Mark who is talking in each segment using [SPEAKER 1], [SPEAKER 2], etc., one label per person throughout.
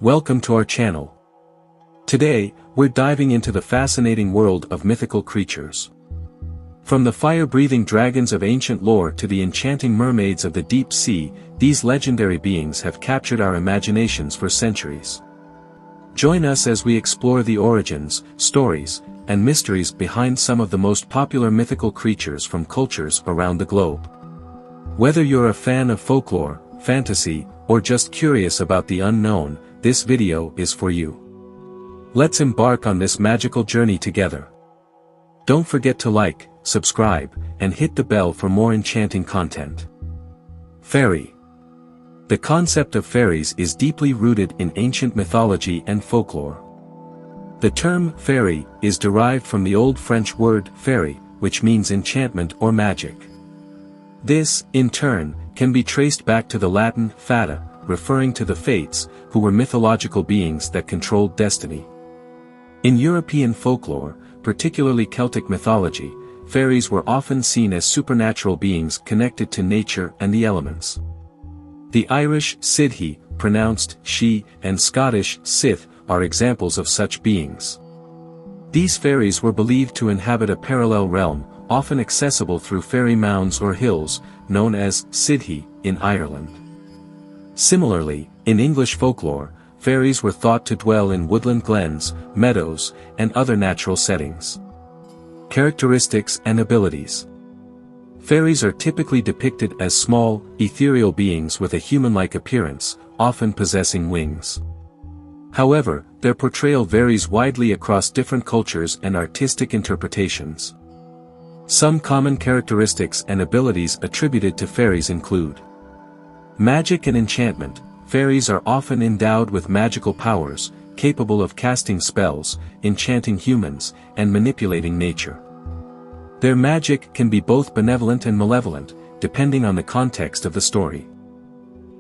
[SPEAKER 1] Welcome to our channel. Today, we're diving into the fascinating world of mythical creatures. From the fire-breathing dragons of ancient lore to the enchanting mermaids of the deep sea, these legendary beings have captured our imaginations for centuries. Join us as we explore the origins, stories, and mysteries behind some of the most popular mythical creatures from cultures around the globe. Whether you're a fan of folklore, fantasy, or just curious about the unknown, this video is for you. Let's embark on this magical journey together. Don't forget to like, subscribe, and hit the bell for more enchanting content. Fairy. The concept of fairies is deeply rooted in ancient mythology and folklore. The term fairy is derived from the Old French word fairy, which means enchantment or magic. This, in turn, can be traced back to the Latin fata, referring to the fates, who were mythological beings that controlled destiny. In European folklore, particularly Celtic mythology, fairies were often seen as supernatural beings connected to nature and the elements. The Irish Sidhe, pronounced she, and Scottish Sith, are examples of such beings. These fairies were believed to inhabit a parallel realm, often accessible through fairy mounds or hills, known as Sidhe, in Ireland. Similarly, in English folklore, fairies were thought to dwell in woodland glens, meadows, and other natural settings. Characteristics and abilities. Fairies are typically depicted as small, ethereal beings with a human-like appearance, often possessing wings. However, their portrayal varies widely across different cultures and artistic interpretations. Some common characteristics and abilities attributed to fairies include magic and enchantment. Fairies are often endowed with magical powers, capable of casting spells, enchanting humans, and manipulating nature. Their magic can be both benevolent and malevolent, depending on the context of the story.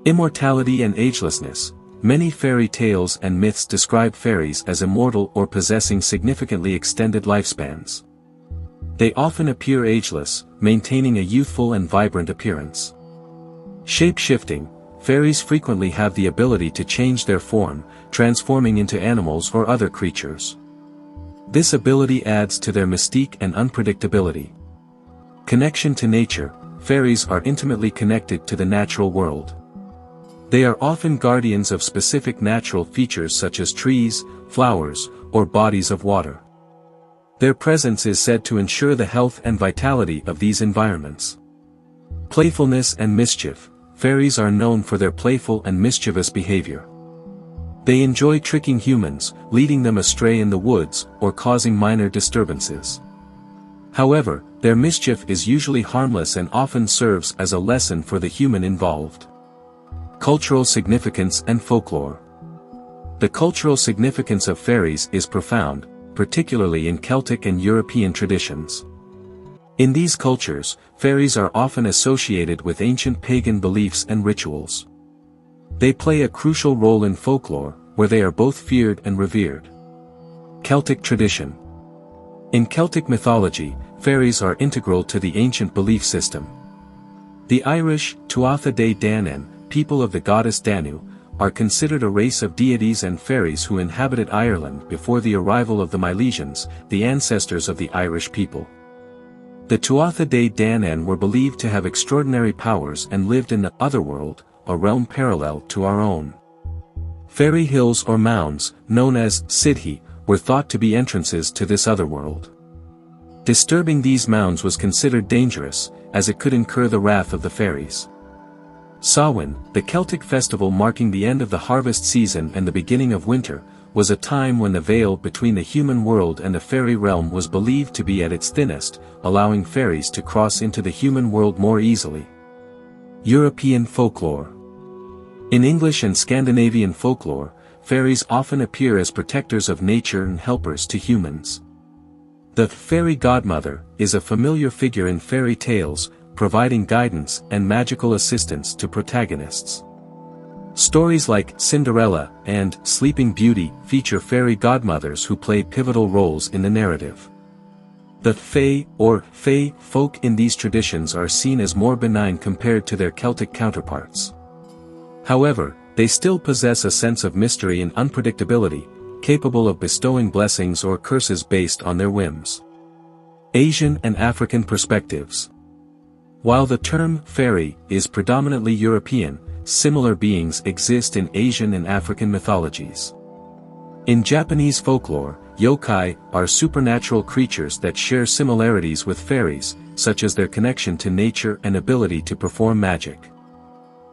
[SPEAKER 1] Immortality and agelessness. Many fairy tales and myths describe fairies as immortal or possessing significantly extended lifespans. They often appear ageless, maintaining a youthful and vibrant appearance. Shape-shifting. Fairies frequently have the ability to change their form, transforming into animals or other creatures. This ability adds to their mystique and unpredictability. Connection to nature. Fairies are intimately connected to the natural world. They are often guardians of specific natural features such as trees, flowers, or bodies of water. Their presence is said to ensure the health and vitality of these environments. Playfulness and mischief. Fairies are known for their playful and mischievous behavior. They enjoy tricking humans, leading them astray in the woods, or causing minor disturbances. However, their mischief is usually harmless and often serves as a lesson for the human involved. Cultural significance and folklore. The cultural significance of fairies is profound, particularly in Celtic and European traditions. In these cultures, fairies are often associated with ancient pagan beliefs and rituals. They play a crucial role in folklore, where they are both feared and revered. Celtic tradition. In Celtic mythology, fairies are integral to the ancient belief system. The Irish Tuatha De Danann, people of the goddess Danu, are considered a race of deities and fairies who inhabited Ireland before the arrival of the Milesians, the ancestors of the Irish people. The Tuatha De Danann were believed to have extraordinary powers and lived in the otherworld, a realm parallel to our own. Fairy hills or mounds, known as Sidhe, were thought to be entrances to this otherworld. Disturbing these mounds was considered dangerous, as it could incur the wrath of the fairies. Samhain, the Celtic festival marking the end of the harvest season and the beginning of winter, was a time when the veil between the human world and the fairy realm was believed to be at its thinnest, allowing fairies to cross into the human world more easily. European folklore. In English and Scandinavian folklore, fairies often appear as protectors of nature and helpers to humans. The fairy godmother is a familiar figure in fairy tales, providing guidance and magical assistance to protagonists. Stories like Cinderella and Sleeping Beauty feature fairy godmothers who play pivotal roles in the narrative. The fae, or fae folk in these traditions are seen as more benign compared to their Celtic counterparts. However, They still possess a sense of mystery and unpredictability, capable of bestowing blessings or curses based on their whims. Asian and African perspectives. While the term fairy is predominantly European, similar beings exist in Asian and African mythologies. In Japanese folklore, yokai are supernatural creatures that share similarities with fairies, such as their connection to nature and ability to perform magic.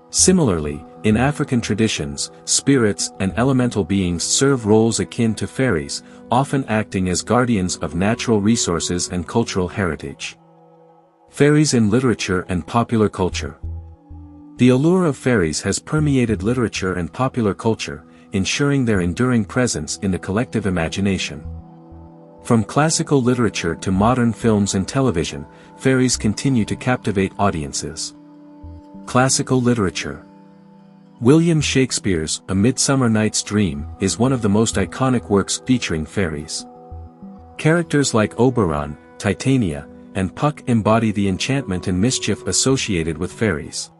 [SPEAKER 1] Similarly, in African traditions, spirits and elemental beings serve roles akin to fairies, often acting as guardians of natural resources and cultural heritage. Fairies in literature and popular culture. The allure of fairies has permeated literature and popular culture, ensuring their enduring presence in the collective imagination. From classical literature to modern films and television, fairies continue to captivate audiences. Classical literature. William Shakespeare's A Midsummer Night's Dream is one of the most iconic works featuring fairies. Characters like Oberon, Titania, and Puck embody the enchantment and mischief associated with fairies.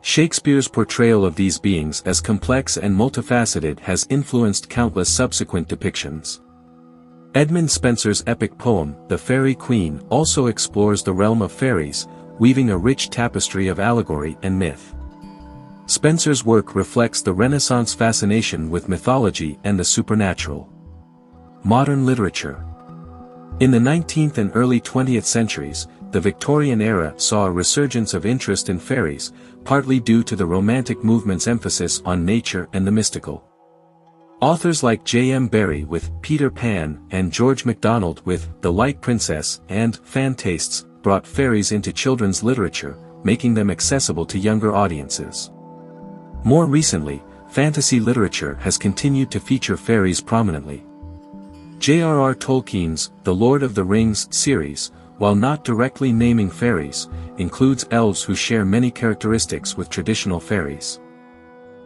[SPEAKER 1] Shakespeare's portrayal of these beings as complex and multifaceted has influenced countless subsequent depictions. Edmund Spenser's epic poem, The Faerie Queene, also explores the realm of fairies, weaving a rich tapestry of allegory and myth. Spenser's work reflects the Renaissance fascination with mythology and the supernatural. Modern literature. In the 19th and early 20th centuries, the Victorian era saw a resurgence of interest in fairies, partly due to the Romantic movement's emphasis on nature and the mystical. Authors like J.M. Barrie with Peter Pan and George MacDonald with The Light Princess and Fantastes brought fairies into children's literature, making them accessible to younger audiences. More recently, fantasy literature has continued to feature fairies prominently. J.R.R. Tolkien's The Lord of the Rings series, while not directly naming fairies, includes elves who share many characteristics with traditional fairies.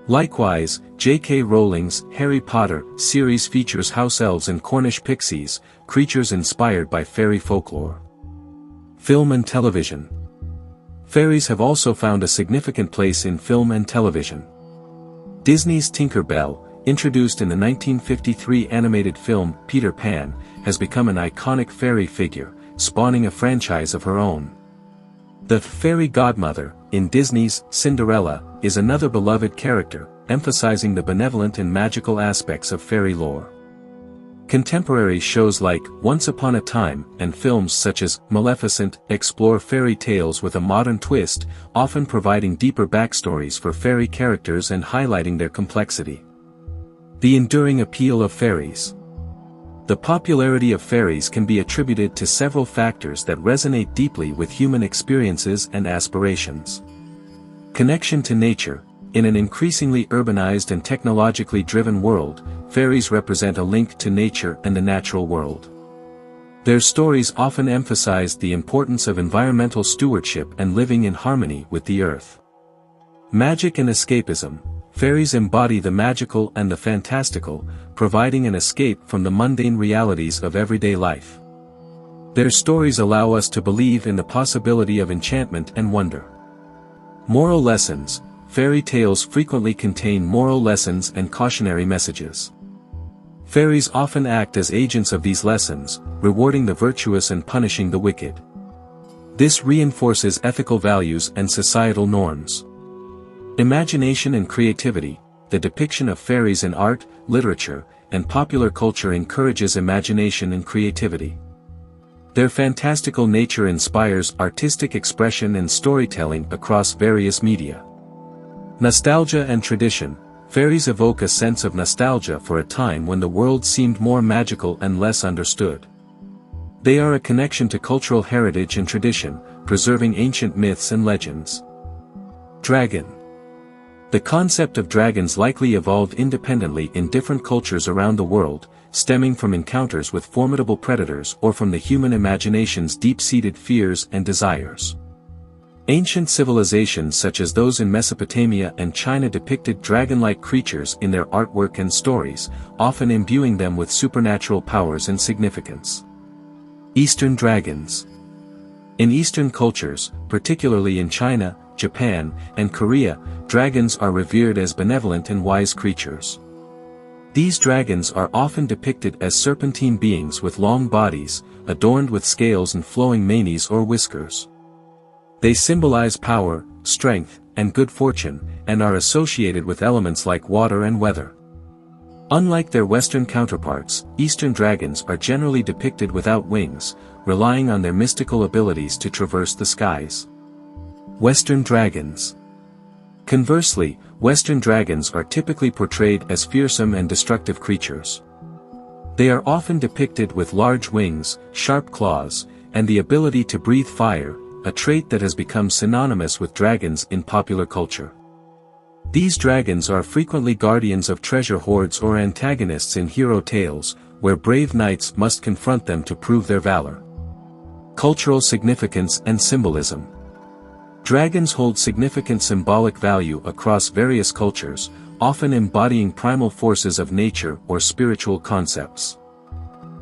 [SPEAKER 1] Likewise, J.K. Rowling's Harry Potter series features house elves and Cornish pixies, creatures inspired by fairy folklore. Film and television. Fairies have also found a significant place in film and television. Disney's Tinker Bell, introduced in the 1953 animated film Peter Pan, has become an iconic fairy figure, spawning a franchise of her own. The fairy godmother, in Disney's Cinderella, is another beloved character, emphasizing the benevolent and magical aspects of fairy lore. Contemporary shows like Once Upon a Time and films such as Maleficent explore fairy tales with a modern twist, often providing deeper backstories for fairy characters and highlighting their complexity. The enduring appeal of fairies. The popularity of fairies can be attributed to several factors that resonate deeply with human experiences and aspirations. Connection to nature. In an increasingly urbanized and technologically driven world, fairies represent a link to nature and the natural world. Their stories often emphasize the importance of environmental stewardship and living in harmony with the earth. Magic and escapism. Fairies embody the magical and the fantastical, providing an escape from the mundane realities of everyday life. Their stories allow us to believe in the possibility of enchantment and wonder. Moral lessons. Fairy tales frequently contain moral lessons and cautionary messages. Fairies often act as agents of these lessons, rewarding the virtuous and punishing the wicked. This reinforces ethical values and societal norms. Imagination and creativity. The depiction of fairies in art, literature, and popular culture encourages imagination and creativity. Their fantastical nature inspires artistic expression and storytelling across various media. Nostalgia and tradition. Fairies evoke a sense of nostalgia for a time when the world seemed more magical and less understood. They are a connection to cultural heritage and tradition, preserving ancient myths and legends. Dragon. The concept of dragons likely evolved independently in different cultures around the world, stemming from encounters with formidable predators or from the human imagination's deep-seated fears and desires. Ancient civilizations such as those in Mesopotamia and China depicted dragon-like creatures in their artwork and stories, often imbuing them with supernatural powers and significance. Eastern dragons. In Eastern cultures, particularly in China, Japan, and Korea, dragons are revered as benevolent and wise creatures. These dragons are often depicted as serpentine beings with long bodies, adorned with scales and flowing manes or whiskers. They symbolize power, strength, and good fortune, and are associated with elements like water and weather. Unlike their Western counterparts, Eastern dragons are generally depicted without wings, relying on their mystical abilities to traverse the skies. Western dragons. Conversely, Western dragons are typically portrayed as fearsome and destructive creatures. They are often depicted with large wings, sharp claws, and the ability to breathe fire, a trait that has become synonymous with dragons in popular culture. These dragons are frequently guardians of treasure hoards or antagonists in hero tales, where brave knights must confront them to prove their valor. Cultural significance and symbolism. Dragons hold significant symbolic value across various cultures, often embodying primal forces of nature or spiritual concepts.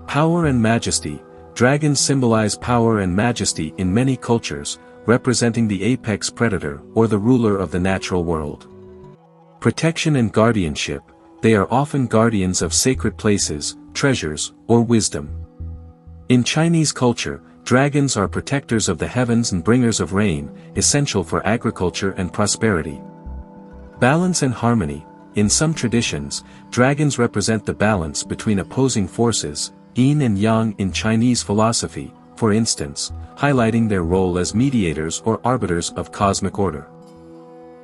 [SPEAKER 1] Power and majesty. Dragons symbolize power and majesty in many cultures, representing the apex predator or the ruler of the natural world. Protection and guardianship. They are often guardians of sacred places, treasures, or wisdom. In Chinese culture, dragons are protectors of the heavens and bringers of rain, essential for agriculture and prosperity. Balance and harmony. In some traditions, dragons represent the balance between opposing forces, yin and yang in Chinese philosophy, for instance, highlighting their role as mediators or arbiters of cosmic order.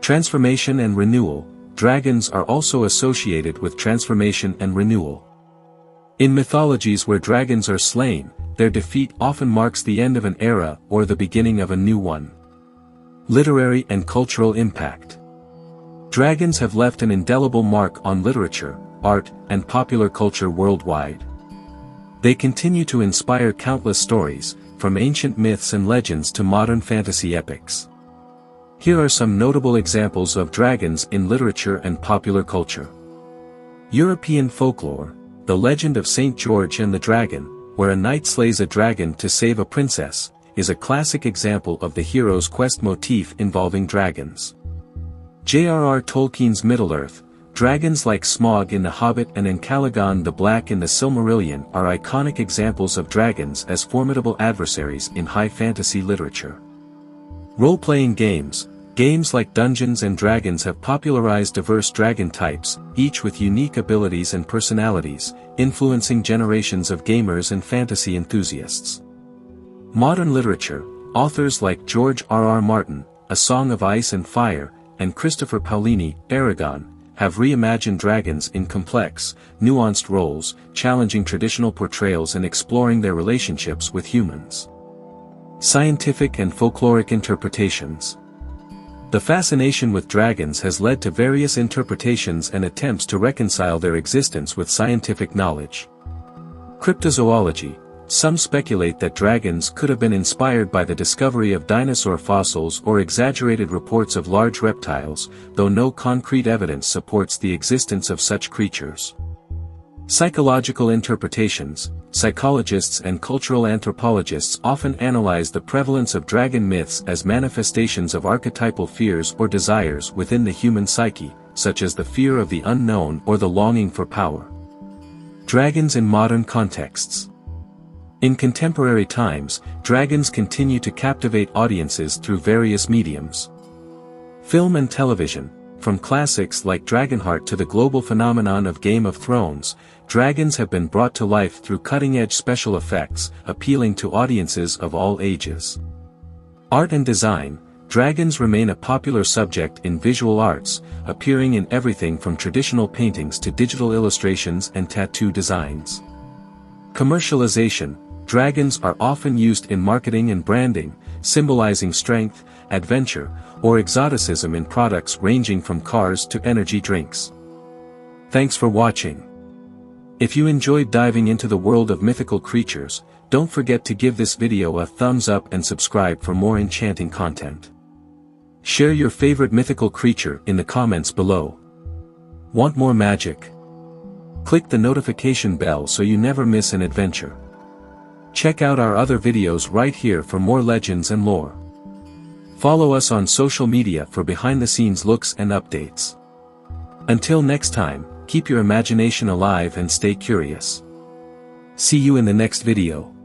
[SPEAKER 1] Transformation and renewal. Dragons are also associated with transformation and renewal. In mythologies where dragons are slain, their defeat often marks the end of an era or the beginning of a new one. Literary and cultural impact. Dragons have left an indelible mark on literature, art, and popular culture worldwide. They continue to inspire countless stories, from ancient myths and legends to modern fantasy epics. Here are some notable examples of dragons in literature and popular culture. European folklore. The legend of Saint George and the Dragon, where a knight slays a dragon to save a princess, is a classic example of the hero's quest motif involving dragons. J.R.R. Tolkien's Middle-earth. Dragons like Smaug in The Hobbit and Encalagon the Black in the Silmarillion are iconic examples of dragons as formidable adversaries in high fantasy literature. Role-playing games. Games like Dungeons & Dragons have popularized diverse dragon types, each with unique abilities and personalities, influencing generations of gamers and fantasy enthusiasts. Modern literature. Authors like George R.R. Martin, A Song of Ice and Fire, and Christopher Paolini, Eragon, have reimagined dragons in complex, nuanced roles, challenging traditional portrayals and exploring their relationships with humans. Scientific and folkloric interpretations. The fascination with dragons has led to various interpretations and attempts to reconcile their existence with scientific knowledge. Cryptozoology. Some speculate that dragons could have been inspired by the discovery of dinosaur fossils or exaggerated reports of large reptiles, though no concrete evidence supports the existence of such creatures. Psychological interpretations. Psychologists and cultural anthropologists often analyze the prevalence of dragon myths as manifestations of archetypal fears or desires within the human psyche, such as the fear of the unknown or the longing for power. Dragons in modern contexts. In contemporary times, dragons continue to captivate audiences through various mediums. Film and television. From classics like Dragonheart to the global phenomenon of Game of Thrones, dragons have been brought to life through cutting-edge special effects, appealing to audiences of all ages. Art and design. Dragons remain a popular subject in visual arts, appearing in everything from traditional paintings to digital illustrations and tattoo designs. Commercialization. Dragons are often used in marketing and branding, symbolizing strength, adventure, or exoticism in products ranging from cars to energy drinks. Thanks for watching. If you enjoyed diving into the world of mythical creatures, don't forget to give this video a thumbs up and subscribe for more enchanting content. Share your favorite mythical creature in the comments below. Want more magic? Click the notification bell so you never miss an adventure. Check out our other videos right here for more legends and lore. Follow us on social media for behind-the-scenes looks and updates. Until next time, keep your imagination alive and stay curious. See you in the next video.